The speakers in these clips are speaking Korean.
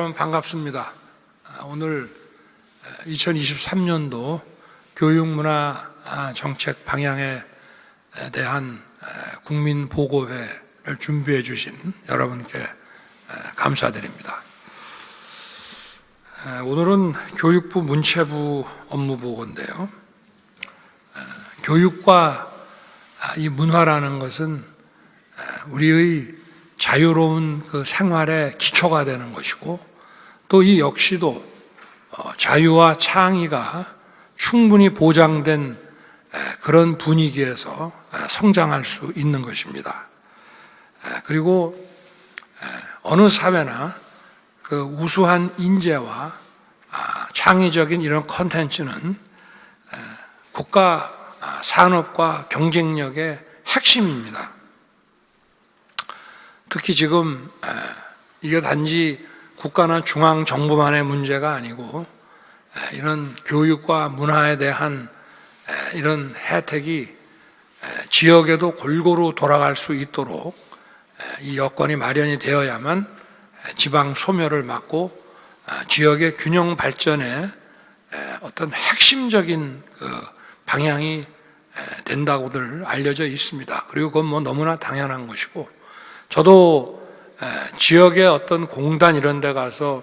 여러분 반갑습니다. 오늘 2023년도 교육문화 정책 방향에 대한 국민보고회를 준비해 주신 여러분께 감사드립니다. 오늘은 교육부 문체부 업무보고인데요. 교육과 이 문화라는 것은 우리의 자유로운 그 생활의 기초가 되는 것이고, 또 이 역시도 자유와 창의가 충분히 보장된 그런 분위기에서 성장할 수 있는 것입니다. 그리고 어느 사회나 그 우수한 인재와 창의적인 이런 콘텐츠는 국가 산업과 경쟁력의 핵심입니다. 특히 지금 이게 단지 국가나 중앙정부만의 문제가 아니고 이런 교육과 문화에 대한 이런 혜택이 지역에도 골고루 돌아갈 수 있도록 이 여건이 마련이 되어야만 지방 소멸을 막고 지역의 균형 발전에 어떤 핵심적인 그 방향이 된다고들 알려져 있습니다. 그리고 그건 뭐 너무나 당연한 것이고, 저도 지역의 어떤 공단 이런 데 가서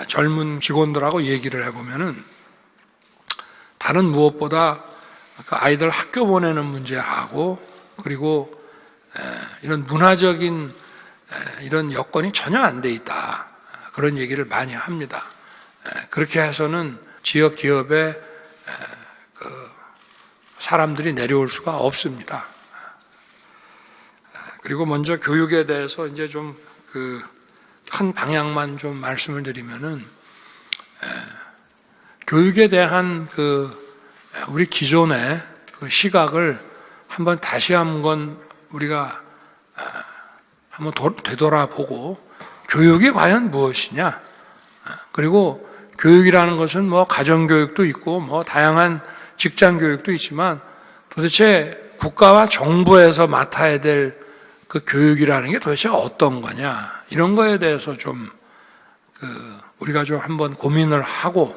젊은 직원들하고 얘기를 해보면은 다른 무엇보다 그 아이들 학교 보내는 문제하고, 그리고 이런 문화적인 이런 여건이 전혀 안 돼 있다, 그런 얘기를 많이 합니다. 그렇게 해서는 지역 기업에 그 사람들이 내려올 수가 없습니다. 그리고 먼저 교육에 대해서 이제 좀 그 한 방향만 좀 말씀을 드리면은, 교육에 대한 그 우리 기존의 그 시각을 한번 다시 한번 우리가 한번 되돌아보고, 교육이 과연 무엇이냐, 그리고 교육이라는 것은 뭐 가정교육도 있고 뭐 다양한 직장교육도 있지만 도대체 국가와 정부에서 맡아야 될 그 교육이라는 게 도대체 어떤 거냐, 이런 거에 대해서 좀 우리가 좀 한번 고민을 하고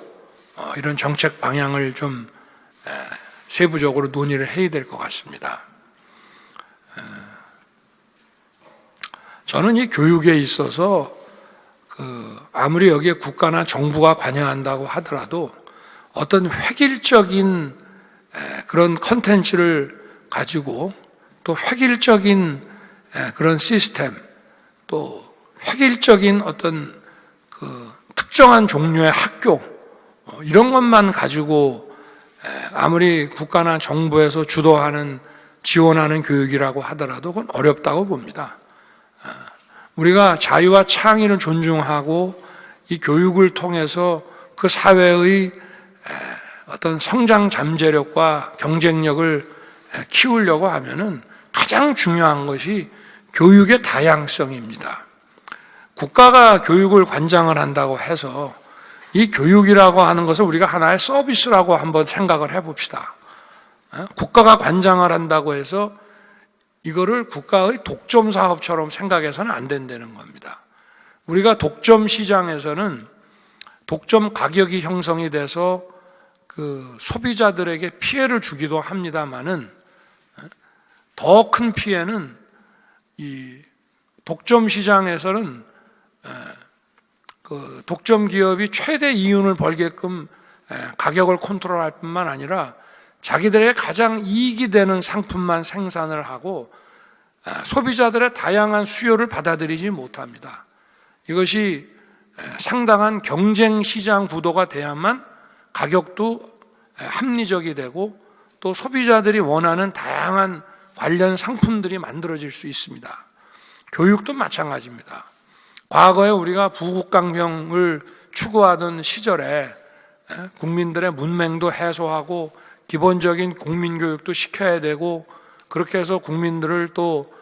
이런 정책 방향을 좀 세부적으로 논의를 해야 될 것 같습니다. 저는 이 교육에 있어서 아무리 여기에 국가나 정부가 관여한다고 하더라도 어떤 획일적인 그런 컨텐츠를 가지고, 또 획일적인 그런 시스템, 또 획일적인 어떤 그 특정한 종류의 학교, 이런 것만 가지고 아무리 국가나 정부에서 주도하는, 지원하는 교육이라고 하더라도 그건 어렵다고 봅니다. 우리가 자유와 창의를 존중하고 이 교육을 통해서 그 사회의 어떤 성장 잠재력과 경쟁력을 키우려고 하면은 가장 중요한 것이 교육의 다양성입니다. 국가가 교육을 관장을 한다고 해서 이 교육이라고 하는 것을 우리가 하나의 서비스라고 한번 생각을 해봅시다. 국가가 관장을 한다고 해서 이거를 국가의 독점 사업처럼 생각해서는 안 된다는 겁니다. 우리가 독점 시장에서는 독점 가격이 형성이 돼서 그 소비자들에게 피해를 주기도 합니다만은, 더 큰 피해는 이 독점 시장에서는 그 독점 기업이 최대 이윤을 벌게끔 가격을 컨트롤할 뿐만 아니라 자기들의 가장 이익이 되는 상품만 생산을 하고 소비자들의 다양한 수요를 받아들이지 못합니다. 이것이 상당한 경쟁 시장 구도가 돼야만 가격도 합리적이 되고, 또 소비자들이 원하는 다양한 관련 상품들이 만들어질 수 있습니다. 교육도 마찬가지입니다. 과거에 우리가 부국강병을 추구하던 시절에 국민들의 문맹도 해소하고 기본적인 국민교육도 시켜야 되고, 그렇게 해서 국민들을 또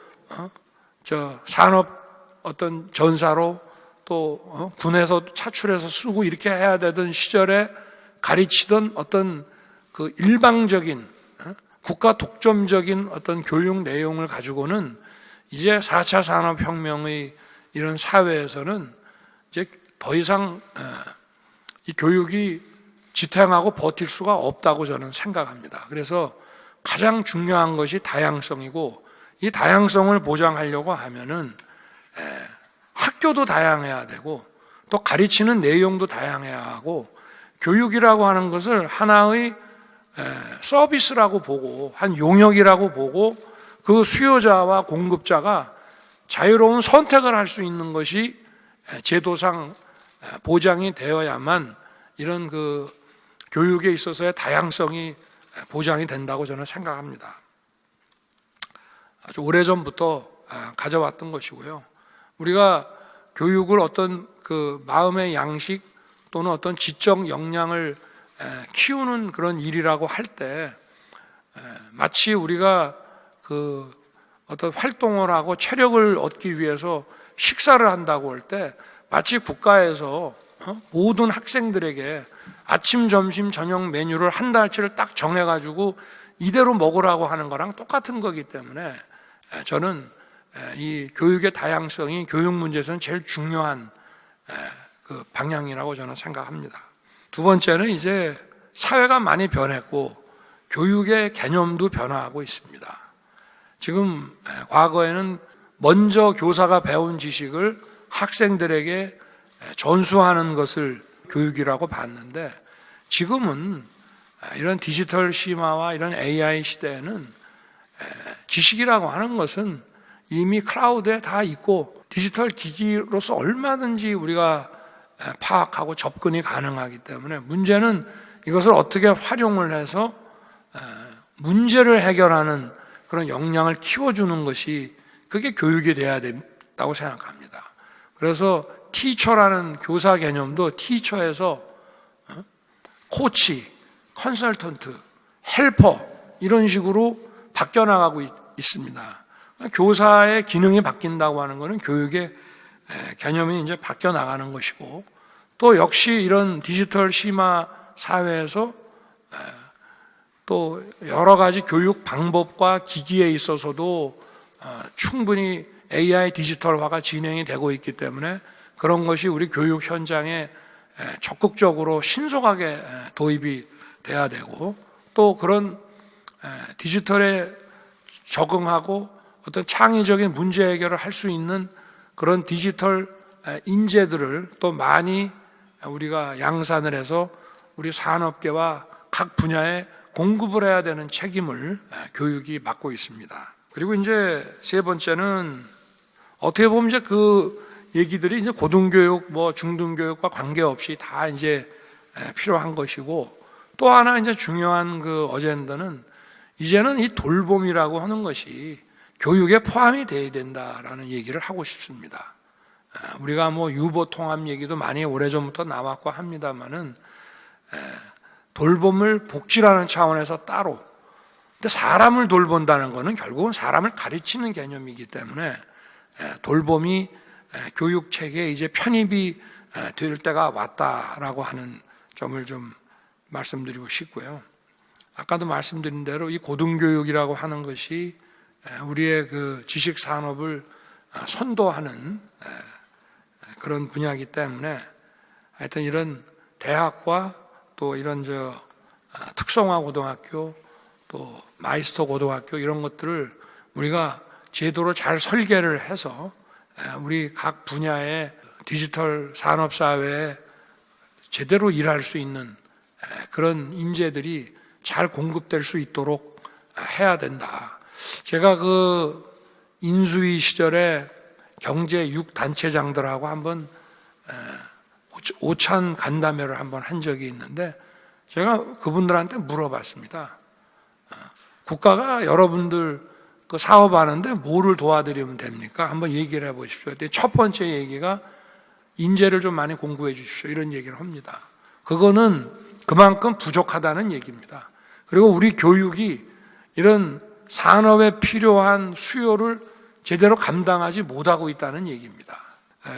산업 어떤 전사로 또 군에서 차출해서 쓰고 이렇게 해야 되던 시절에 가르치던 어떤 그 일방적인 국가 독점적인 어떤 교육 내용을 가지고는 이제 4차 산업혁명의 이런 사회에서는 이제 더 이상 이 교육이 지탱하고 버틸 수가 없다고 저는 생각합니다. 그래서 가장 중요한 것이 다양성이고, 이 다양성을 보장하려고 하면은 학교도 다양해야 되고 또 가르치는 내용도 다양해야 하고, 교육이라고 하는 것을 하나의 서비스라고 보고 한 용역이라고 보고 그 수요자와 공급자가 자유로운 선택을 할 수 있는 것이 제도상 보장이 되어야만 이런 그 교육에 있어서의 다양성이 보장이 된다고 저는 생각합니다. 아주 오래전부터 가져왔던 것이고요. 우리가 교육을 어떤 그 마음의 양식 또는 어떤 지적 역량을 키우는 그런 일이라고 할 때 마치 우리가 그 어떤 활동을 하고 체력을 얻기 위해서 식사를 한다고 할 때 마치 국가에서 모든 학생들에게 아침, 점심, 저녁 메뉴를 한 달치를 딱 정해가지고 이대로 먹으라고 하는 거랑 똑같은 거기 때문에 저는 이 교육의 다양성이 교육 문제에서는 제일 중요한 그 방향이라고 저는 생각합니다. 두 번째는 이제 사회가 많이 변했고 교육의 개념도 변화하고 있습니다. 지금 과거에는 먼저 교사가 배운 지식을 학생들에게 전수하는 것을 교육이라고 봤는데, 지금은 이런 디지털 심화와 이런 AI 시대에는 지식이라고 하는 것은 이미 클라우드에 다 있고 디지털 기기로서 얼마든지 우리가 파악하고 접근이 가능하기 때문에, 문제는 이것을 어떻게 활용을 해서 문제를 해결하는 그런 역량을 키워주는 것이, 그게 교육이 돼야 된다고 생각합니다. 그래서 티처라는 교사 개념도 티처에서 코치, 컨설턴트, 헬퍼 이런 식으로 바뀌어나가고 있습니다. 교사의 기능이 바뀐다고 하는 것은 교육의 개념이 이제 바뀌어나가는 것이고, 또 역시 이런 디지털 심화 사회에서 또 여러 가지 교육 방법과 기기에 있어서도 충분히 AI 디지털화가 진행이 되고 있기 때문에 그런 것이 우리 교육 현장에 적극적으로 신속하게 도입이 돼야 되고, 또 그런 디지털에 적응하고 어떤 창의적인 문제 해결을 할 수 있는 그런 디지털 인재들을 또 많이 우리가 양산을 해서 우리 산업계와 각 분야에 공급을 해야 되는 책임을 교육이 맡고 있습니다. 그리고 이제 세 번째는 어떻게 보면 이제 그 얘기들이 이제 고등교육, 뭐 중등교육과 관계없이 다 이제 필요한 것이고, 또 하나 이제 중요한 그 어젠다는 이제는 이 돌봄이라고 하는 것이 교육에 포함이 돼야 된다라는 얘기를 하고 싶습니다. 우리가 뭐 유보 통합 얘기도 많이 오래전부터 나왔고 합니다만은 돌봄을 복지라는 차원에서 따로, 근데 사람을 돌본다는 것은 결국은 사람을 가르치는 개념이기 때문에 돌봄이 교육 체계에 이제 편입이 될 때가 왔다라고 하는 점을 좀 말씀드리고 싶고요. 아까도 말씀드린 대로 이 고등교육이라고 하는 것이 우리의 그 지식 산업을 선도하는 그런 분야이기 때문에 하여튼 이런 대학과 또 이런 특성화 고등학교 또 마이스터 고등학교 이런 것들을 우리가 제도를 잘 설계를 해서 우리 각 분야의 디지털 산업 사회에 제대로 일할 수 있는 그런 인재들이 잘 공급될 수 있도록 해야 된다. 제가 그 인수위 시절에 경제 6단체장들하고 한번 오찬 간담회를 한번 한 적이 있는데, 제가 그분들한테 물어봤습니다. 국가가 여러분들 그 사업하는데 뭐를 도와드리면 됩니까? 한번 얘기를 해보십시오. 첫 번째 얘기가 인재를 좀 많이 공부해 주십시오, 이런 얘기를 합니다. 그거는 그만큼 부족하다는 얘기입니다. 그리고 우리 교육이 이런 산업에 필요한 수요를 제대로 감당하지 못하고 있다는 얘기입니다.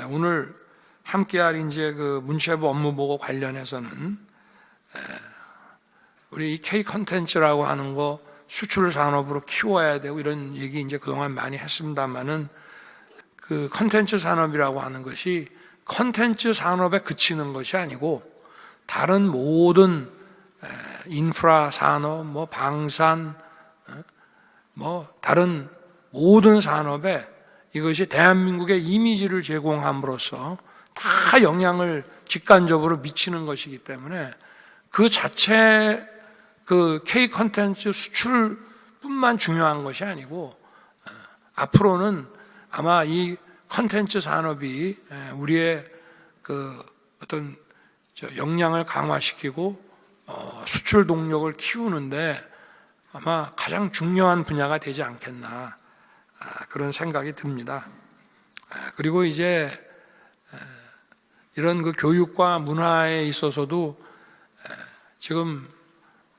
오늘 함께할 이제 그 문체부 업무보고 관련해서는 우리 이 K 컨텐츠라고 하는 거 수출 산업으로 키워야 되고 이런 얘기 이제 그동안 많이 했습니다만은, 그 컨텐츠 산업이라고 하는 것이 컨텐츠 산업에 그치는 것이 아니고 다른 모든 인프라 산업, 뭐 방산, 뭐 다른 모든 산업에 이것이 대한민국의 이미지를 제공함으로써 다 영향을 직간접으로 미치는 것이기 때문에 그 자체 그 K 컨텐츠 수출뿐만 중요한 것이 아니고 앞으로는 아마 이 컨텐츠 산업이 우리의 그 어떤 역량을 강화시키고 수출 동력을 키우는데 아마 가장 중요한 분야가 되지 않겠나 그런 생각이 듭니다. 그리고 이제 이런 그 교육과 문화에 있어서도 지금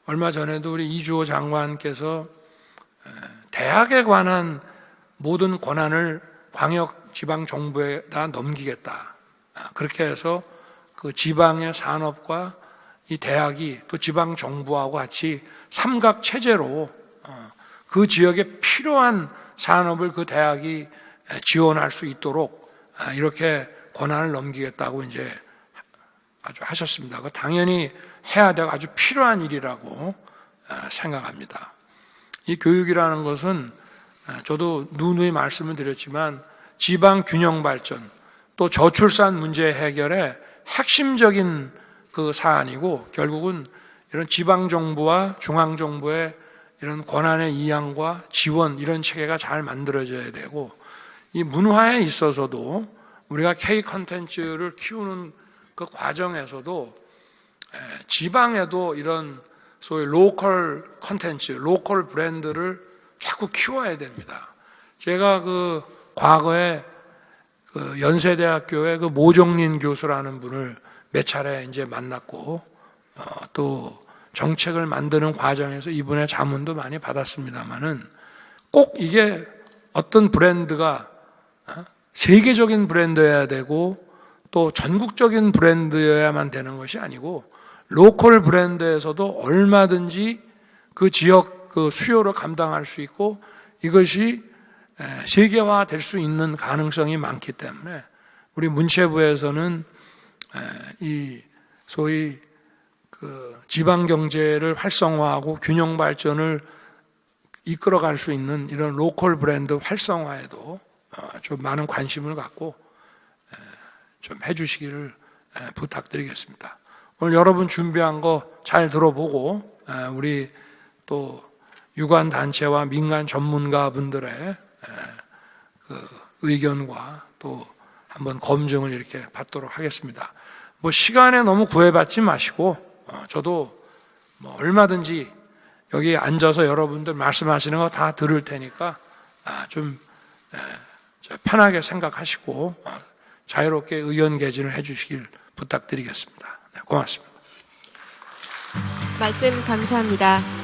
얼마 전에도 우리 이주호 장관께서 대학에 관한 모든 권한을 광역 지방 정부에다 넘기겠다. 그렇게 해서 그 지방의 산업과 이 대학이 또 지방 정부하고 같이 삼각 체제로 그 지역에 필요한 산업을 그 대학이 지원할 수 있도록 이렇게 권한을 넘기겠다고 이제 아주 하셨습니다. 그 당연히 해야 되고 아주 필요한 일이라고 생각합니다. 이 교육이라는 것은 저도 누누이 말씀을 드렸지만 지방 균형 발전 또 저출산 문제 해결에 핵심적인 그 사안이고 결국은 이런 지방 정부와 중앙 정부의 이런 권한의 이양과 지원 이런 체계가 잘 만들어져야 되고 이 문화에 있어서도 우리가 K 컨텐츠를 키우는 그 과정에서도 지방에도 이런 소위 로컬 컨텐츠, 로컬 브랜드를 자꾸 키워야 됩니다. 제가 그 과거에 그 연세대학교의 그 모종린 교수라는 분을 몇 차례 이제 만났고 또 정책을 만드는 과정에서 이분의 자문도 많이 받았습니다만은 꼭 이게 어떤 브랜드가 세계적인 브랜드여야 되고 또 전국적인 브랜드여야만 되는 것이 아니고 로컬 브랜드에서도 얼마든지 그 지역 그 수요를 감당할 수 있고 이것이 세계화 될 수 있는 가능성이 많기 때문에 우리 문체부에서는 이 소위 그 지방 경제를 활성화하고 균형 발전을 이끌어갈 수 있는 이런 로컬 브랜드 활성화에도 좀 많은 관심을 갖고 좀 해주시기를 부탁드리겠습니다. 오늘 여러분 준비한 거 잘 들어보고 우리 또 유관 단체와 민간 전문가분들의 그 의견과 또 한번 검증을 이렇게 받도록 하겠습니다. 뭐 시간에 너무 구애받지 마시고 저도 뭐 얼마든지 여기 앉아서 여러분들 말씀하시는 거 다 들을 테니까 좀 편하게 생각하시고 자유롭게 의견 개진을 해주시길 부탁드리겠습니다. 네, 고맙습니다. 말씀 감사합니다.